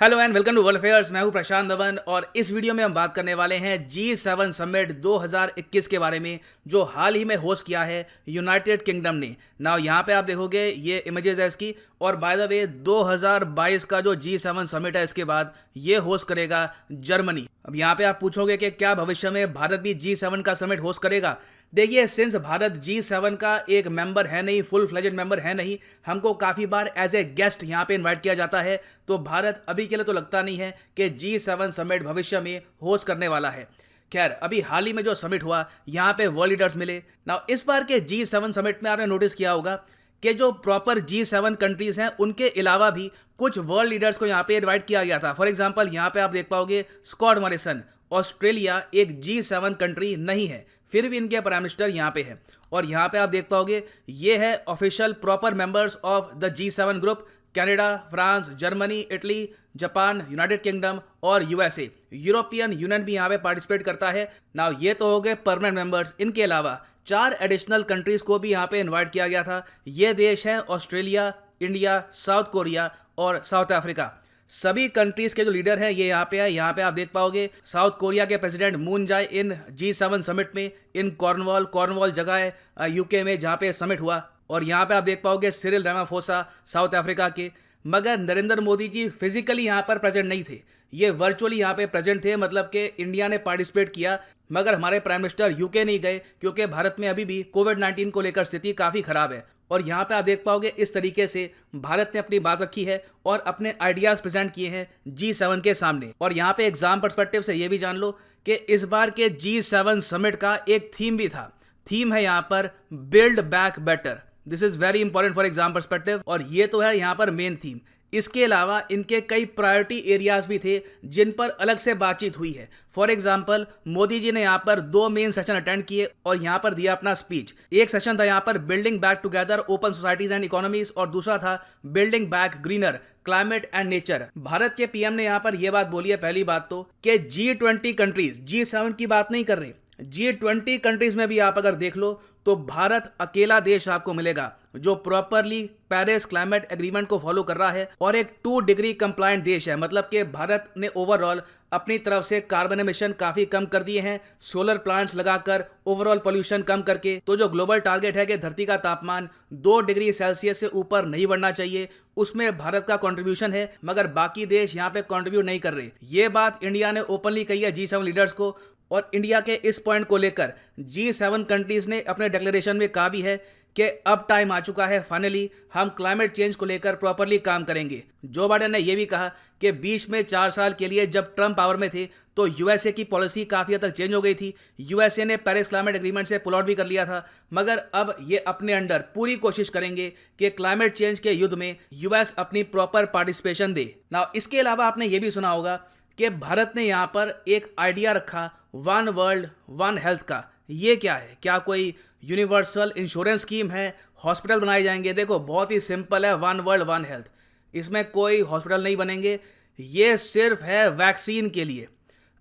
Hello and welcome to world affairs. मैं हूं प्रशांत धवन और इस वीडियो में हम बात करने वाले हैं G7 समिट 2021 के बारे में, जो हाल ही में होस्ट किया है यूनाइटेड किंगडम ने। नाउ यहाँ पे आप देखोगे ये इमेजेस है इसकी, और बाय द वे 2022 का जो G7 समिट है इसके बाद ये होस्ट करेगा जर्मनी। अब यहाँ पे आप पूछोगे कि क्या भविष्य में भारत भी G7 का समिट होस्ट करेगा। देखिए, सिंस भारत G7 का एक मेंबर है नहीं, फुल फ्लेजेड मेंबर है नहीं, हमको काफ़ी बार एज ए गेस्ट यहाँ पे इनवाइट किया जाता है, तो भारत अभी के लिए तो लगता नहीं है कि G7 समिट भविष्य में होस्ट करने वाला है। खैर, अभी हाल ही में जो समिट हुआ यहाँ पे वर्ल्ड लीडर्स मिले। नाउ इस बार के G7 समिट में आपने नोटिस किया होगा कि जो प्रॉपर G7 कंट्रीज हैं उनके अलावा भी कुछ वर्ल्ड लीडर्स को यहाँ पे इनवाइट किया गया था। फॉर एग्जांपल यहाँ पे आप देख पाओगे स्कॉट मॉरिसन। ऑस्ट्रेलिया एक G7 कंट्री नहीं है, फिर भी इनके प्राइम मिनिस्टर यहाँ पे है। और यहाँ पे आप देख पाओगे ये है official proper members of the G7 group. Canada, France, Germany, Italy, Japan, United kingdom और यूएसए। यूरोपियन यूनियन भी यहाँ पे पार्टिसिपेट करता है। नाउ ये तो हो गए परमानेंट मेंबर्स। इनके अलावा 4 एडिशनल कंट्रीज को भी यहाँ पे इन्वाइट किया गया था। ये देश हैं ऑस्ट्रेलिया, इंडिया, साउथ कोरिया और साउथ अफ्रीका। सभी कंट्रीज के जो लीडर हैं ये यहाँ पे है। यहाँ पे आप देख पाओगे साउथ कोरिया के प्रेसिडेंट मून जाए इन G7 समिट में इन कॉर्नवॉल जगह है यूके में जहाँ पे समिट हुआ। और यहाँ पे आप देख पाओगे सिरिल रामाफोसा साउथ अफ्रीका के। मगर नरेंद्र मोदी जी फिजिकली यहाँ पर प्रेजेंट नहीं थे, ये वर्चुअली यहाँ पे प्रेजेंट थे। मतलब कि इंडिया ने पार्टिसिपेट किया मगर हमारे प्राइम मिनिस्टर यूके नहीं गए, क्योंकि भारत में अभी भी कोविड-19 को लेकर स्थिति काफ़ी खराब है। और यहाँ पे आप देख पाओगे इस तरीके से भारत ने अपनी बात रखी है और अपने आइडियाज़ प्रेजेंट किए हैं G7 के सामने। और यहाँ पे एग्जाम पर्सपेक्टिव से ये भी जान लो कि इस बार के G7 समिट का एक थीम भी था। थीम है यहाँ पर build back better. This is very important for exam perspective, और ये तो है यहाँ पर मेन थीम। इसके अलावा इनके कई प्रायोरिटी एरियाज भी थे जिन पर अलग से बातचीत हुई है। फॉर एग्जाम्पल मोदी जी ने यहाँ पर 2 मेन सेशन अटेंड किए और यहाँ पर दिया अपना स्पीच। एक सेशन था यहाँ पर building back together open societies and economies, और दूसरा था building back greener climate and nature. Bharat के पीएम ने यहाँ पर यह बात बोली है, पहली बात तो कि G20 कंट्रीज, G7 की बात नहीं कर रहे, G20 कंट्रीज में भी आप अगर देख लो तो भारत अकेला देश आपको मिलेगा जो प्रॉपरली पेरिस क्लाइमेट एग्रीमेंट को फॉलो कर रहा है और एक 2 डिग्री कंप्लायंट देश है। मतलब कि भारत ने ओवरऑल अपनी तरफ से कार्बन एमिशन काफी कम कर दिए हैं, सोलर प्लांट्स लगाकर ओवरऑल पोल्यूशन कम करके। तो जो ग्लोबल टारगेट है कि धरती का तापमान 2 डिग्री सेल्सियस से ऊपर नहीं बढ़ना चाहिए, उसमें भारत का कंट्रीब्यूशन है, मगर बाकी देश यहाँ पे कंट्रीब्यूट नहीं कर रहे। ये बात इंडिया ने ओपनली कही है G7 लीडर्स को, और इंडिया के इस पॉइंट को लेकर G7 कंट्रीज ने अपने डिक्लेरेशन में कहा भी है कि अब टाइम आ चुका है, फाइनली हम क्लाइमेट चेंज को लेकर प्रॉपरली काम करेंगे। जो बाइडेन ने यह भी कहा कि बीच में 4 साल के लिए जब ट्रंप पावर में थे तो यूएसए की पॉलिसी काफ़ी हद तक चेंज हो गई थी। यूएसए ने पेरिस क्लाइमेट एग्रीमेंट से पुल आउट भी कर लिया था, मगर अब ये अपने अंडर पूरी कोशिश करेंगे कि क्लाइमेट चेंज के युद्ध में यूएस अपनी प्रॉपर पार्टिसिपेशन दे। नाउ इसके अलावा आपने ये भी सुना होगा कि भारत ने यहाँ पर एक आइडिया रखा वन वर्ल्ड वन हेल्थ का। ये क्या है? क्या कोई यूनिवर्सल इंश्योरेंस स्कीम है? हॉस्पिटल बनाए जाएंगे? देखो, बहुत ही सिंपल है, वन वर्ल्ड वन हेल्थ। इसमें कोई हॉस्पिटल नहीं बनेंगे, ये सिर्फ है वैक्सीन के लिए।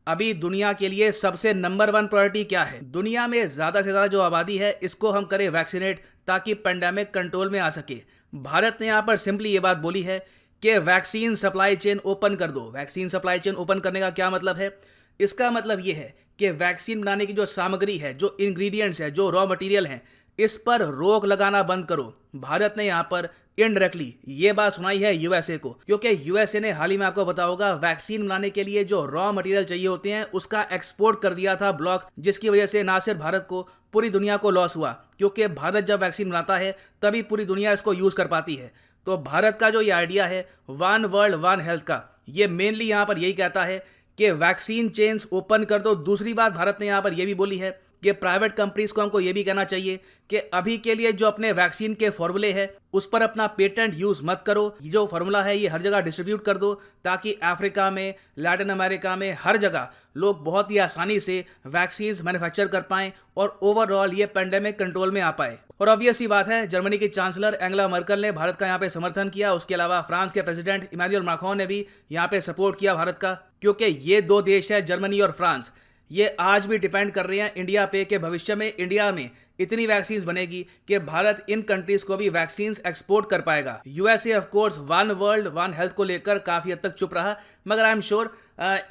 अभी दुनिया के लिए सबसे नंबर 1 प्रायोरिटी क्या है? दुनिया में ज़्यादा से ज़्यादा जो आबादी है इसको हम करें वैक्सीनेट, ताकि पेंडेमिक कंट्रोल में आ सके। भारत ने यहाँ पर सिंपली ये बात बोली है कि वैक्सीन सप्लाई चेन ओपन कर दो। वैक्सीन सप्लाई चेन ओपन करने का क्या मतलब है? इसका मतलब ये है कि वैक्सीन बनाने की जो सामग्री है, जो इंग्रेडिएंट्स है, जो रॉ मटेरियल हैं, इस पर रोक लगाना बंद करो। भारत ने यहाँ पर इनडायरेक्टली ये बात सुनाई है यूएसए को, क्योंकि यूएसए ने हाल ही में आपको पता होगा वैक्सीन बनाने के लिए जो रॉ मटेरियल चाहिए होते हैं उसका एक्सपोर्ट कर दिया था ब्लॉक, जिसकी वजह से ना सिर्फ भारत को, पूरी दुनिया को लॉस हुआ। क्योंकि भारत जब वैक्सीन बनाता है तभी पूरी दुनिया इसको यूज़ कर पाती है। तो भारत का जो ये आइडिया है वन वर्ल्ड वन हेल्थ का, ये मेनली यहाँ पर यही कहता है कि वैक्सीन चेन्स ओपन कर दो। दूसरी बात भारत ने यहाँ पर यह भी बोली है कि प्राइवेट कंपनीज को हमको ये भी कहना चाहिए कि अभी के लिए जो अपने वैक्सीन के फॉर्मूले हैं उस पर अपना पेटेंट यूज मत करो। ये जो फॉर्मूला है ये हर जगह डिस्ट्रीब्यूट कर दो, ताकि अफ्रीका में, लैटिन अमेरिका में, हर जगह लोग बहुत ही आसानी से वैक्सीन मैन्युफैक्चर कर पाएं और ओवरऑल ये पेंडेमिक कंट्रोल में आ पाए। और ऑब्वियस ही बात है, जर्मनी की चांसलर एंगेला मर्केल ने भारत का यहाँ पे समर्थन किया। उसके अलावा फ्रांस के प्रेसिडेंट इमैनुअल मैक्रोन ने भी यहाँ पे सपोर्ट किया भारत का, क्योंकि ये 2 देश है जर्मनी और फ्रांस, ये आज भी डिपेंड कर रहे हैं इंडिया पे कि भविष्य में इंडिया में इतनी वैक्सीन बनेगी कि भारत इन कंट्रीज को भी वैक्सीन एक्सपोर्ट कर पाएगा। USA of course one world one health को लेकर काफी हद तक चुप रहा, मगर आई एम श्योर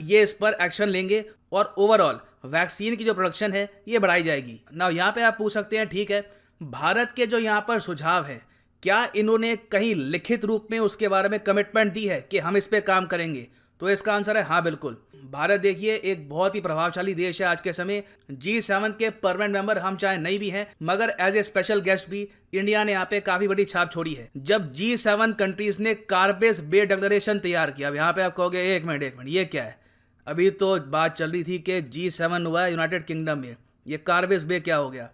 ये इस पर एक्शन लेंगे और ओवरऑल वैक्सीन की जो प्रोडक्शन है ये बढ़ाई जाएगी। ना यहाँ पे आप पूछ सकते हैं ठीक है, भारत के जो यहाँ पर सुझाव है क्या इन्होंने कहीं लिखित रूप में उसके बारे में कमिटमेंट दी है कि हम इस पे काम करेंगे? तो इसका आंसर है हाँ, बिल्कुल। भारत देखिए एक बहुत ही प्रभावशाली देश है आज के समय। G7 के परमानेंट मेंबर हम चाहे नहीं भी हैं, मगर एज ए स्पेशल गेस्ट भी इंडिया ने यहाँ पे काफी बड़ी छाप छोड़ी है। जब G7 कंट्रीज ने कार्बेस बे डिक्लेरेशन तैयार किया, अब यहाँ पे आप कहोगे एक मिनट ये क्या है? अभी तो बात चल रही थी कि G7 हुआ है यूनाइटेड किंगडम में, ये कार्बेस बे क्या हो गया?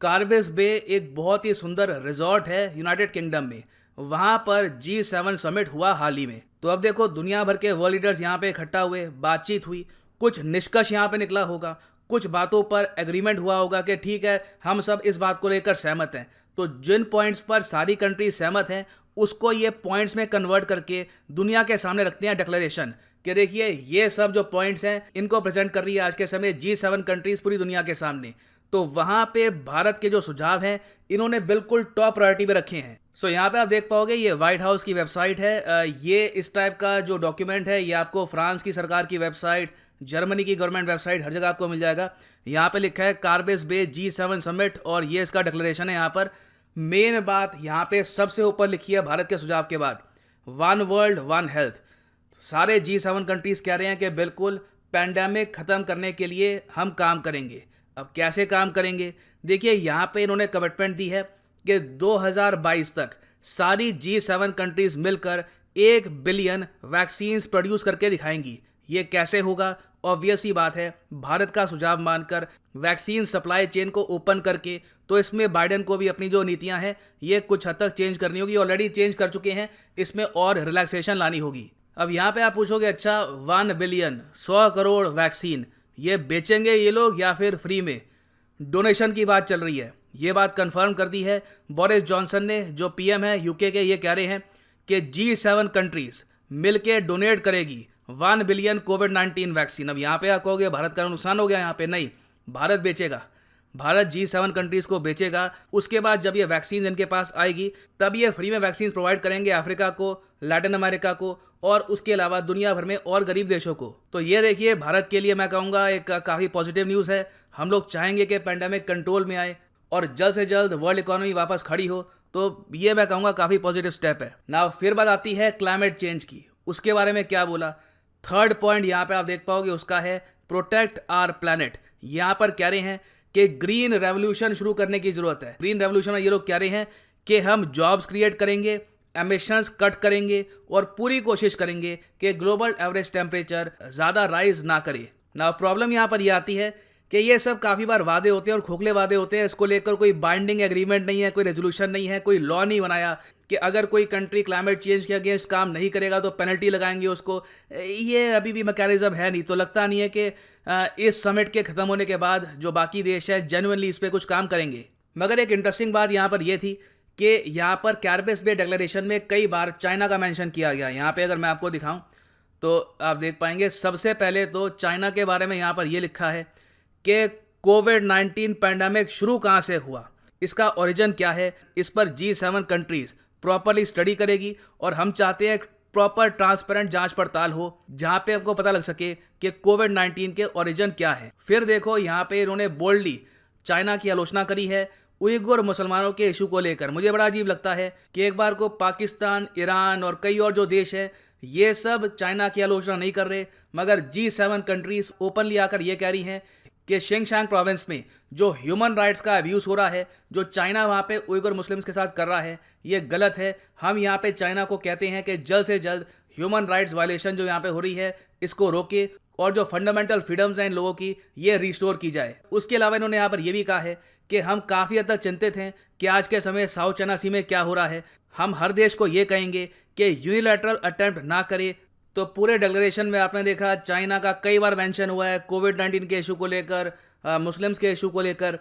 कार्बेस बे एक बहुत ही सुंदर रिजॉर्ट है यूनाइटेड किंगडम में, वहां पर G7 समिट हुआ हाल ही में। तो अब देखो दुनिया भर के वर्ल्ड लीडर्स यहाँ पे इकट्ठा हुए, बातचीत हुई, कुछ निष्कर्ष यहाँ पे निकला होगा, कुछ बातों पर एग्रीमेंट हुआ होगा कि ठीक है हम सब इस बात को लेकर सहमत हैं। तो जिन पॉइंट्स पर सारी कंट्री सहमत हैं उसको ये पॉइंट्स में कन्वर्ट करके दुनिया के सामने रखते हैं डिक्लेरेशन कि देखिए ये सब जो पॉइंट्स हैं इनको प्रेजेंट कर रही है आज के समय G7 कंट्रीज पूरी दुनिया के सामने। तो वहां पे भारत के जो सुझाव हैं इन्होंने बिल्कुल टॉप प्रायोरिटी पे रखे हैं। सो यहाँ पे आप देख पाओगे ये व्हाइट हाउस की वेबसाइट है। ये इस टाइप का जो डॉक्यूमेंट है ये आपको फ्रांस की सरकार की वेबसाइट, जर्मनी की गवर्नमेंट वेबसाइट, हर जगह आपको मिल जाएगा। यहाँ पे लिखा है कार्बेस बे G7 समिट और ये इसका डिक्लेरेशन है। यहाँ पर मेन बात यहाँ पे सबसे ऊपर लिखी है भारत के सुझाव के बाद, वन वर्ल्ड वन हेल्थ। सारे G7 कंट्रीज कह रहे हैं कि बिल्कुल पैंडेमिक खत्म करने के लिए हम काम करेंगे। अब कैसे काम करेंगे? देखिए यहाँ पे इन्होंने कमिटमेंट दी है कि 2022 तक सारी G7 कंट्रीज मिलकर 1 बिलियन वैक्सीन्स प्रोड्यूस करके दिखाएंगी। ये कैसे होगा? ऑब्वियस ही बात है, भारत का सुझाव मानकर वैक्सीन सप्लाई चेन को ओपन करके। तो इसमें बाइडेन को भी अपनी जो नीतियां हैं ये कुछ हद तक चेंज करनी होगी, ऑलरेडी चेंज कर चुके हैं, इसमें और रिलैक्सेशन लानी होगी। अब यहाँ पे आप पूछोगे अच्छा 1 बिलियन 100 करोड़ वैक्सीन ये बेचेंगे ये लोग या फिर फ्री में? डोनेशन की बात चल रही है, ये बात कंफर्म कर दी है बोरिस जॉनसन ने, जो पीएम है यूके के। ये कह रहे हैं कि G7 कंट्रीज मिलके डोनेट करेगी 1 बिलियन कोविड-19 वैक्सीन। अब यहाँ पे आप कहोगे भारत का नुकसान हो गया, यहाँ पे नहीं, भारत बेचेगा, भारत G7 कंट्रीज को बेचेगा। उसके बाद जब ये वैक्सीन इनके पास आएगी तब ये फ्री में वैक्सीन प्रोवाइड करेंगे अफ्रीका को, लैटिन अमेरिका को और उसके अलावा दुनिया भर में और गरीब देशों को। तो ये देखिए भारत के लिए मैं कहूँगा एक काफ़ी पॉजिटिव न्यूज़ है। हम लोग चाहेंगे कि पेंडेमिक कंट्रोल में आए और जल्द से जल्द वर्ल्ड इकोनॉमी वापस खड़ी हो, तो ये मैं कहूँगा काफ़ी पॉजिटिव स्टेप है। नाउ फिर बात आती है क्लाइमेट चेंज की, उसके बारे में क्या बोला? थर्ड पॉइंट यहाँ पे आप देख पाओगे उसका है प्रोटेक्ट आवर प्लैनेट। यहाँ पर कह रहे हैं कि ग्रीन रेवोल्यूशन शुरू करने की जरूरत है। ग्रीन रेवोल्यूशन में ये लोग कह रहे हैं कि हम जॉब्स क्रिएट करेंगे, एमिशंस कट करेंगे और पूरी कोशिश करेंगे कि ग्लोबल एवरेज टेम्परेचर ज़्यादा राइज ना करे। ना प्रॉब्लम यहाँ पर ये आती है कि ये सब काफ़ी बार वादे होते हैं और खोखले वादे होते हैं, इसको लेकर कोई बाइंडिंग एग्रीमेंट नहीं है, कोई रेजोल्यूशन नहीं है, कोई लॉ नहीं बनाया कि अगर कोई कंट्री क्लाइमेट चेंज के अगेंस्ट काम नहीं करेगा तो पेनल्टी लगाएंगे उसको। ये अभी भी मैकेनिज्म है नहीं, तो लगता नहीं है कि इस समिट के ख़त्म होने के बाद जो बाकी देश है जेन्युइनली इस पर कुछ काम करेंगे। मगर एक इंटरेस्टिंग बात यहाँ पर यह थी कि यहाँ पर कार्बेस बे डिक्लेरेशन में कई बार चाइना का मेंशन किया गया। यहाँ पे अगर मैं आपको दिखाऊं तो आप देख पाएंगे सबसे पहले तो चाइना के बारे में यहाँ पर यह लिखा है कि कोविड-19 पैंडेमिक शुरू कहाँ से हुआ, इसका ओरिजिन क्या है, इस पर G7 कंट्रीज प्रॉपरली स्टडी करेगी और हम चाहते हैं प्रॉपर ट्रांसपेरेंट जांच पड़ताल हो जहां पे हमको पता लग सके कि कोविड-19 के ओरिजिन क्या है। फिर देखो यहाँ पे इन्होंने बोल्डली चाइना की आलोचना करी है उइगुर मुसलमानों के इशू को लेकर। मुझे बड़ा अजीब लगता है कि एक बार को पाकिस्तान, ईरान और कई और जो देश है ये सब चाइना की आलोचना नहीं कर रहे, मगर G7 कंट्रीज ओपनली आकर ये कह रही हैं कि शिंगशांग प्रोविंस में जो ह्यूमन राइट्स का अब्यूज़ हो रहा है, जो चाइना वहाँ पे उइगुर मुस्लिम्स के साथ कर रहा है, ये गलत है। हम यहाँ पे चाइना को कहते हैं कि जल्द से जल्द ह्यूमन राइट्स वायलेशन जो यहाँ पे हो रही है इसको रोके और जो फंडामेंटल फ्रीडम्स हैं इन लोगों की ये रिस्टोर की जाए। उसके अलावा इन्होंने यहाँ पर यह भी कहा है कि हम काफ़ी हद तक चिंतित हैं कि आज के समय साउथ चाइना सी में क्या हो रहा है। हम हर देश को ये कहेंगे कि यूनिलैटरल अटेम्प्ट ना करे। तो पूरे डिक्लेरेशन में आपने देखा चाइना का कई बार मेंशन हुआ है कोविड-19 के इशू को लेकर, मुस्लिम्स के इशू को लेकर।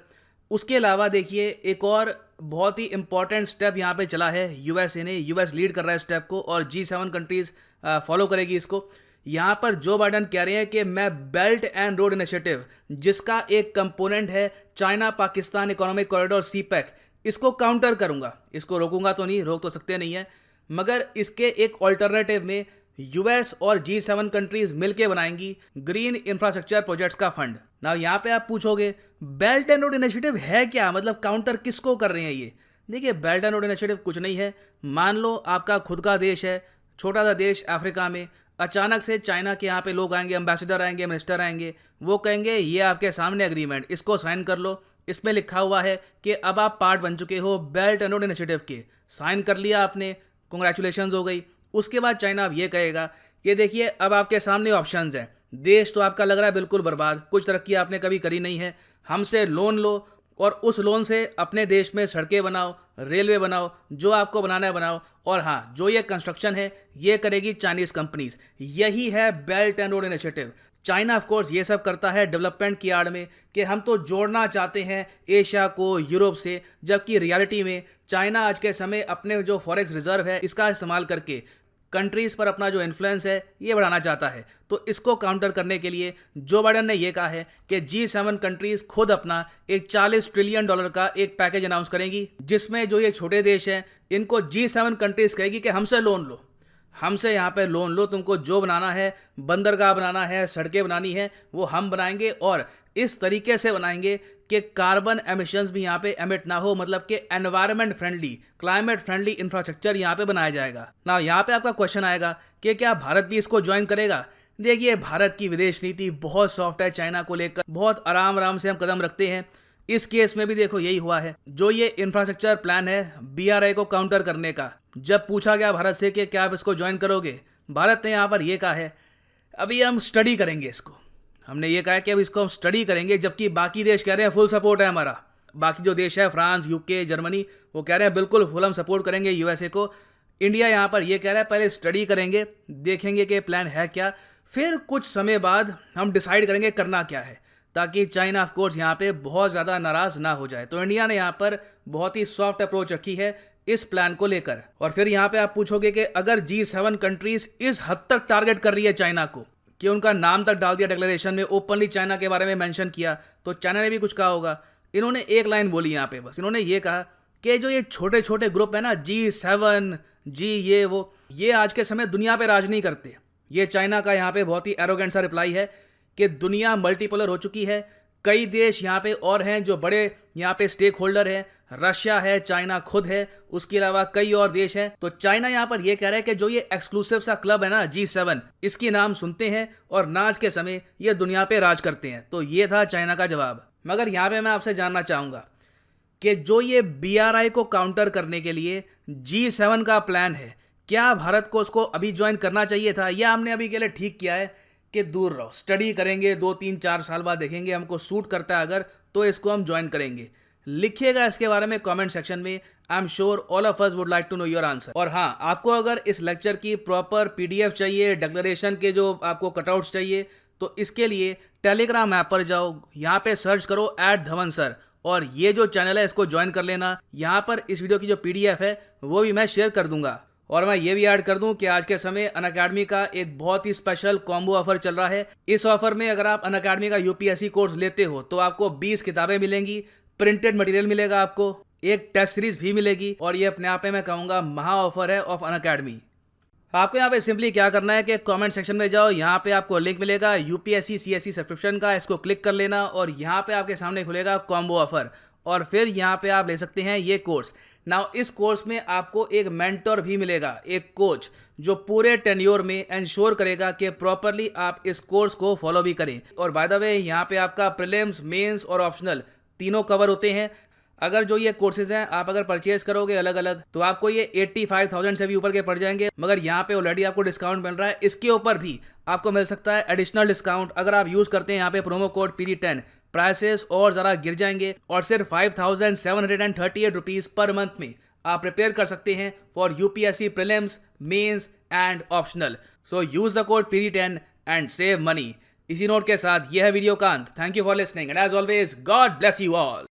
उसके अलावा देखिए एक और बहुत ही इंपॉर्टेंट स्टेप यहाँ पे चला है यूएसए ने, यूएस लीड कर रहा है स्टेप को और G7 कंट्रीज फॉलो करेगी इसको। यहाँ पर जो बाइडन कह रहे हैं कि मैं बेल्ट एंड रोड इनिशिएटिव, जिसका एक कंपोनेंट है China Pakistan economic corridor CPEC, इसको काउंटर करूंगा। इसको रोकूंगा तो नहीं, रोक तो सकते नहीं है, मगर इसके एक ऑल्टरनेटिव में यूएस और G7 कंट्रीज मिलकर बनाएंगी ग्रीन इंफ्रास्ट्रक्चर प्रोजेक्ट्स का फंड। ना यहाँ पे आप पूछोगे बेल्ट एंड रोड इनिशिएटिव है क्या, मतलब काउंटर किसको कर रहे हैं ये? देखिए, बेल्ट एंड रोड इनिशिएटिव कुछ नहीं है। मान लो आपका खुद का देश है, छोटा सा देश अफ्रीका में, अचानक से चाइना के यहाँ पे लोग आएंगे, एम्बेसडर आएंगे, मिनिस्टर आएंगे, वो कहेंगे ये आपके सामने एग्रीमेंट, इसको साइन कर लो, इसमें लिखा हुआ है कि अब आप पार्ट बन चुके हो बेल्ट एंड रोड इनिशिएटिव के। साइन कर लिया आपने, कंग्रेचुलेशंस हो गई। उसके बाद चाइना अब ये कहेगा कि देखिए अब आपके सामने ऑप्शंस हैं, देश तो आपका लग रहा है बिल्कुल बर्बाद, कुछ तरक्की आपने कभी करी नहीं है, हमसे लोन लो और उस लोन से अपने देश में सड़कें बनाओ, रेलवे बनाओ, जो आपको बनाना है बनाओ, और हाँ, जो ये कंस्ट्रक्शन है ये करेगी चाइनीज कंपनीज। यही है belt and road initiative. China of course ये सब करता है डेवलपमेंट की आड़ में कि हम तो जोड़ना चाहते हैं एशिया को यूरोप से, जबकि रियलिटी में चाइना आज के समय अपने जो फॉरेक्स रिजर्व है इसका इस्तेमाल करके कंट्रीज पर अपना जो इन्फ्लुएंस है ये बढ़ाना चाहता है। तो इसको काउंटर करने के लिए जो बाइडन ने ये कहा है कि G7 कंट्रीज खुद अपना एक $40 ट्रिलियन का एक पैकेज अनाउंस करेंगी, जिसमें जो ये छोटे देश हैं इनको G7 कंट्रीज कहेगी कि हमसे लोन लो, हमसे यहाँ पे लोन लो, तुमको जो बनाना है, बंदरगाह बनाना है, सड़कें बनानी है, वो हम बनाएंगे, और इस तरीके से बनाएंगे कि कार्बन एमिशंस भी यहाँ पे एमिट ना हो, मतलब कि environment friendly, climate friendly infrastructure यहाँ पे बनाया जाएगा। ना यहाँ पे आपका क्वेश्चन आएगा कि क्या भारत भी इसको ज्वाइन करेगा? देखिए, भारत की विदेश नीति बहुत सॉफ्ट है, चाइना को लेकर बहुत आराम आराम से हम कदम रखते हैं। इस केस में भी देखो यही हुआ है। जो ये इंफ्रास्ट्रक्चर प्लान है BRI को काउंटर करने का, जब पूछा गया भारत से कि क्या आप इसको ज्वाइन करोगे, भारत ने यहाँ पर यह कहा है अभी हम स्टडी करेंगे इसको। हमने ये कहा कि अब इसको हम स्टडी करेंगे, जबकि बाकी देश कह रहे हैं फुल सपोर्ट है हमारा। बाकी जो देश है फ्रांस, UK, जर्मनी, वो कह रहे हैं बिल्कुल फुल हम सपोर्ट करेंगे USA को। इंडिया यहाँ पर ये कह रहा है पहले स्टडी करेंगे, देखेंगे कि प्लान है क्या, फिर कुछ समय बाद हम डिसाइड करेंगे करना क्या है, ताकि चाइना ऑफ कोर्स यहाँ पे बहुत ज़्यादा नाराज़ ना हो जाए। तो इंडिया ने यहाँ पर बहुत ही सॉफ्ट अप्रोच रखी है इस प्लान को लेकर। और फिर यहाँ पे आप पूछोगे कि अगर G7 कंट्रीज इस हद तक टारगेट कर रही है चाइना को कि उनका नाम तक डाल दिया डिक्लेरेशन में, ओपनली चाइना के बारे में मेंशन किया, तो चाइना ने भी कुछ कहा होगा। इन्होंने एक लाइन बोली यहाँ पे, बस इन्होंने ये कहा कि जो ये छोटे छोटे ग्रुप है ना, G7, ये आज के समय दुनिया पे राज नहीं करते। ये चाइना का यहाँ पे बहुत ही एरोगेंट सा रिप्लाई है कि दुनिया मल्टीपोलर हो चुकी है, कई देश यहाँ पे और हैं जो बड़े यहाँ पे स्टेक होल्डर हैं, रशिया है, चाइना खुद है, उसके अलावा कई और देश हैं। तो चाइना यहाँ पर ये कह रहा है कि जो ये एक्सक्लूसिव सा क्लब है ना G7, इसकी नाम सुनते हैं और नाच के समय ये दुनिया पे राज करते हैं। तो ये था चाइना का जवाब। मगर यहाँ पे मैं आपसे जानना चाहूँगा कि जो ये BRI को काउंटर करने के लिए G7 का प्लान है, क्या भारत को उसको अभी ज्वाइन करना चाहिए था, या हमने अभी के लिए ठीक किया है कि दूर रहो, स्टडी करेंगे, 2-3-4 साल बाद देखेंगे हमको सूट करता है अगर, तो इसको हम ज्वाइन करेंगे? लिखिएगा इसके बारे में कमेंट सेक्शन में। I am sure all of us would like to know your answer. और हाँ, आपको अगर इस लेक्चर की प्रॉपर PDF चाहिए, डिक्लेरेशन के जो आपको कटआउट्स चाहिए, तो इसके लिए टेलीग्राम ऐप पर जाओ, यहाँ पे सर्च करो @धवन सर, और ये जो चैनल है इसको ज्वाइन कर लेना। यहाँ पर इस वीडियो की जो PDF है वो भी मैं शेयर कर दूंगा। और मैं ये भी ऐड कर दूं कि आज के समय अनअकैडमी का एक बहुत ही स्पेशल कॉम्बो ऑफर चल रहा है। इस ऑफर में अगर आप अनअकैडमी का UPSC कोर्स लेते हो तो आपको 20 किताबें मिलेंगी, प्रिंटेड मटेरियल मिलेगा, आपको एक टेस्ट सीरीज भी मिलेगी, और ये अपने आप में मैं कहूँगा महा ऑफर है ऑफ अनअकैडमी। आपको यहाँ पे सिंपली क्या करना है कि कमेंट सेक्शन में जाओ, यहाँ पे आपको लिंक मिलेगा UPSC CSE सब्सक्रिप्शन का, इसको क्लिक कर लेना और यहाँ पे आपके सामने खुलेगा कॉम्बो ऑफर, और फिर यहाँ पे आप ले सकते हैं ये कोर्स। नाउ इस कोर्स में आपको एक मेंटर भी मिलेगा, एक कोच, जो पूरे टेन्योर में इंश्योर करेगा कि प्रॉपरली आप इस कोर्स को फॉलो भी करें। और बाय द वे, यहाँ पे आपका प्रीलिम्स, मेंस और ऑप्शनल तीनों कवर होते हैं। अगर जो ये कोर्सेज हैं आप अगर परचेज करोगे अलग अलग, तो आपको ये 85,000 से भी ऊपर के पड़ जाएंगे, मगर यहाँ पे ऑलरेडी आपको डिस्काउंट मिल रहा है। इसके ऊपर भी आपको मिल सकता है एडिशनल डिस्काउंट अगर आप यूज करते हैं यहाँ पे प्रोमो कोड PD10। प्राइसेस और ज़रा गिर जाएंगे और सिर्फ 5,738 रुपीज़ पर मंथ में आप प्रिपेयर कर सकते हैं for UPSC prelims, mains and optional. So use the code PD10 and save money. इसी नोट के साथ यह है वीडियो का अंत। Thank you for listening and as always God bless you all.